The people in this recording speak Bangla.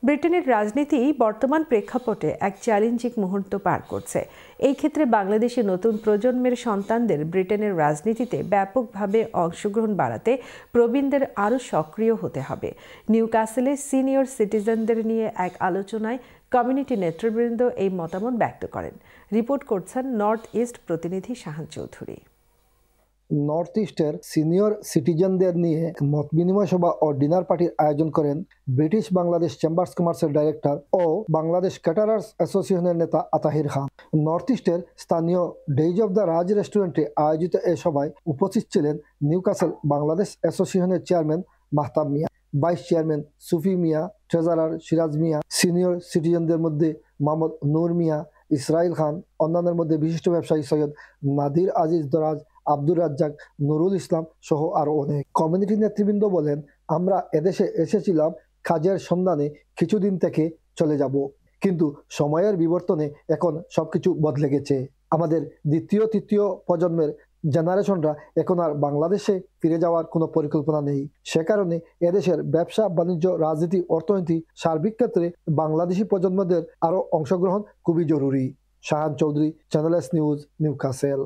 ব্রিটেনের রাজনীতি বর্তমান প্রেক্ষাপটে এক চ্যালেঞ্জিং মুহূর্ত পার করছে। এই ক্ষেত্রে বাংলাদেশের নতুন প্রজন্মের সন্তানদের ব্রিটেনের রাজনীতিতে ব্যাপকভাবে অংশগ্রহণ বাড়াতে প্রবীণদের আরও সক্রিয় হতে হবে। নিউক্যাসলে সিনিয়র সিটিজেনদের নিয়ে এক আলোচনায় কমিউনিটি নেতৃবৃন্দ এই মতামত ব্যক্ত করেন। রিপোর্ট করছেন নর্থ ইস্ট প্রতিনিধি শাহান চৌধুরী। নর্থ ইস্টের সিনিয়র সিটিজেনদের নিয়ে মত বিনিময় সভা ও ডিনার পার্টির আয়োজন করেন ব্রিটিশ বাংলাদেশ চেম্বার্স কমার্সের ডাইরেক্টর ও বাংলাদেশ ক্যাটারার্স অ্যাসোসিয়েশনের নেতা আতাহির খান। নর্থ ইস্টের স্থানীয় ডেইজ অব দ্য রাজ রেস্টুরেন্টে আয়োজিত এ সভায় উপস্থিত ছিলেন নিউক্যাসল বাংলাদেশ অ্যাসোসিয়েশনের চেয়ারম্যান মাহতাব মিয়া, ভাইস চেয়ারম্যান সুফি মিয়া, ট্রেজারার সিরাজ মিয়া, সিনিয়র সিটিজেনদের মধ্যে মোহাম্মদ নূর মিয়া, ইসরাইল খান, অন্যান্যের মধ্যে বিশিষ্ট ব্যবসায়ী সৈয়দ নাদির আজিজ দরাজ, আব্দুর রাজ্জাক, নুরুল ইসলাম সহ আরো অনেক। কমিউনিটি নেতৃবৃন্দ বলেন, আমরা এদেশে এসেছিলাম কাজের সন্ধানে, কিছুদিন থেকে চলে যাব, কিন্তু সময়ের বিবর্তনে এখন সবকিছু বদলে গেছে। আমাদের দ্বিতীয় তৃতীয় প্রজন্মের জেনারেশনরা এখন আর বাংলাদেশে ফিরে যাওয়ার কোনো পরিকল্পনা নেই। সে কারণে এদেশের ব্যবসা বাণিজ্য, রাজনীতি, অর্থনীতি সার্বিক ক্ষেত্রে বাংলাদেশি প্রজন্মদের আরো অংশগ্রহণ খুবই জরুরি। Shahan Chowdhury, channel S news, Newcastle.